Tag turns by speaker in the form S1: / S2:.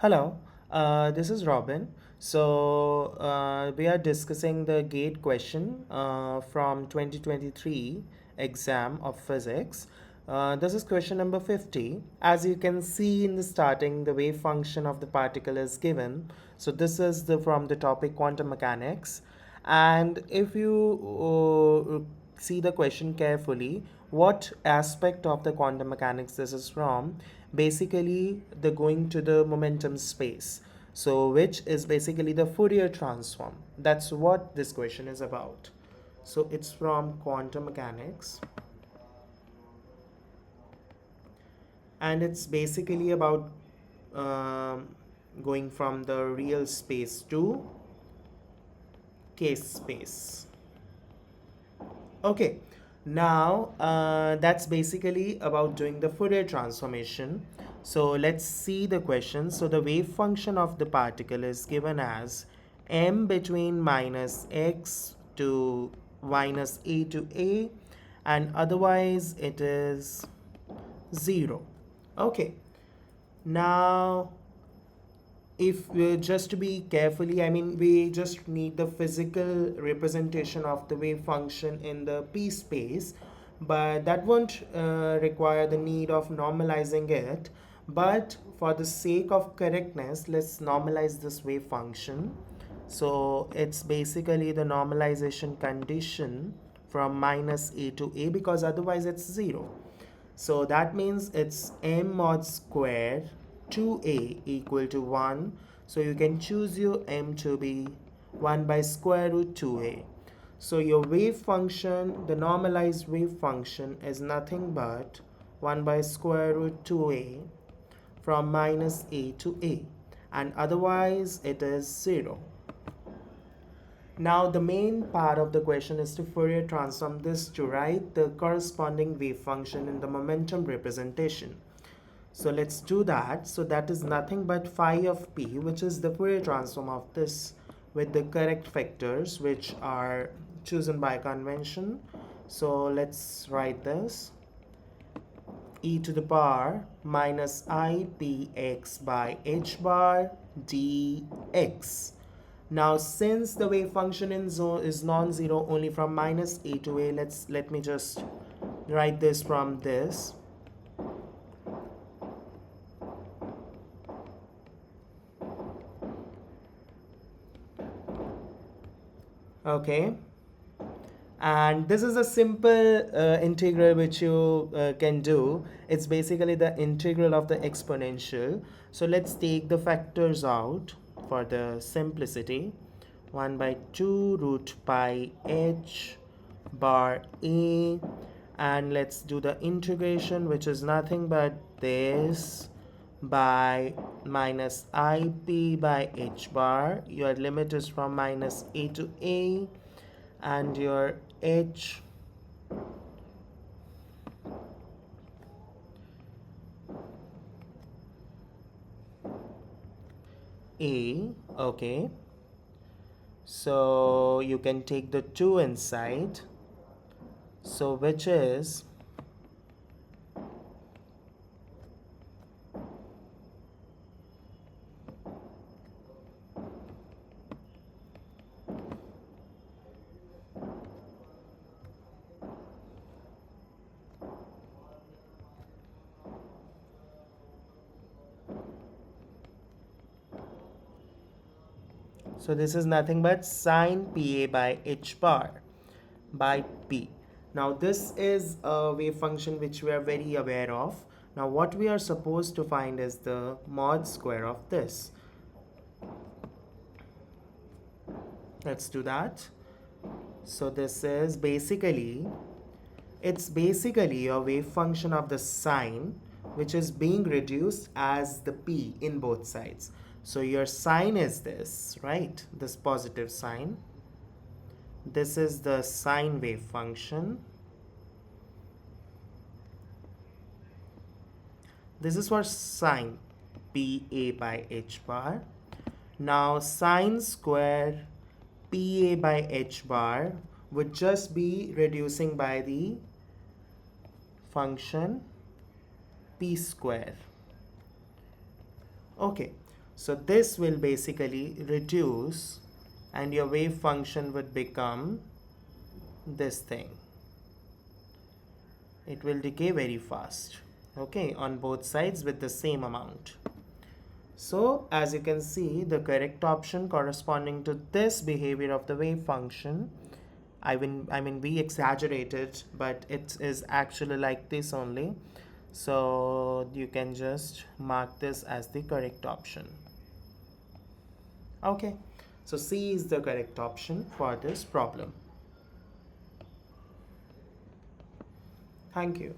S1: Hello, this is Robin. We are discussing the GATE question from 2023 exam of physics. This is question number 50. As you can see in the starting, the wave function of the particle is given. So this is the from the topic quantum mechanics. And if you see the question carefully, what aspect of the quantum mechanics this is from? Basically, the going to the momentum space. So, which is basically the Fourier transform. That's what this question is about. So, it's from quantum mechanics, and it's basically about um, going from the real space to case space. Okay, now that's basically about doing the Fourier transformation. So let's see the question. So the wave function of the particle is given as m between minus x to minus a to a, and otherwise it is 0. Okay, now if we just to be carefully, we just need the physical representation of the wave function in the p space, but that won't require the need of normalizing it. But for the sake of correctness, let's normalize this wave function. So it's basically the normalization condition from minus a to a, because otherwise it's 0. So that means it's m mod square 2a equal to 1. So you can choose your m to be 1 by square root 2a. So your wave function, the normalized wave function, is nothing but 1 by square root 2a from minus a to a. And otherwise it is 0. Now the main part of the question is to Fourier transform this to write the corresponding wave function in the momentum representation. So let's do that. So that is nothing but phi of p, which is the Fourier transform of this with the correct factors which are chosen by convention. So let's write this: e to the power minus I px by h bar dx. Now, since the wave function in is non-zero only from minus a to a, let me just write this from this. Okay, and this is a simple integral which you can do. It's basically the integral of the exponential. So let's take the factors out for the simplicity. 1 by 2 root pi h bar a, and let's do the integration, which is nothing but this by minus ip by h bar. Your limit is from minus a to a, and your h a. Okay, so you can take the 2 inside, so which is so this is nothing but sine pa by h bar by p. Now this is a wave function which we are very aware of. Now what we are supposed to find is the mod square of this. Let's do that. So this is basically, it's basically a wave function of the sine which is being reduced as the p in both sides. So your sine is this, right? This positive sign. This is the sine wave function. This is for sine pa by h bar. Now sine square pa by h bar would just be reducing by the function p square. Okay, So this will basically reduce and your wave function would become this thing. It will decay very fast, okay, on both sides with the same amount. So as you can see, the correct option corresponding to this behavior of the wave function, I mean we exaggerated, but it is actually like this only. So you can just mark this as the correct option. Okay, so C is the correct option for this problem. Thank you.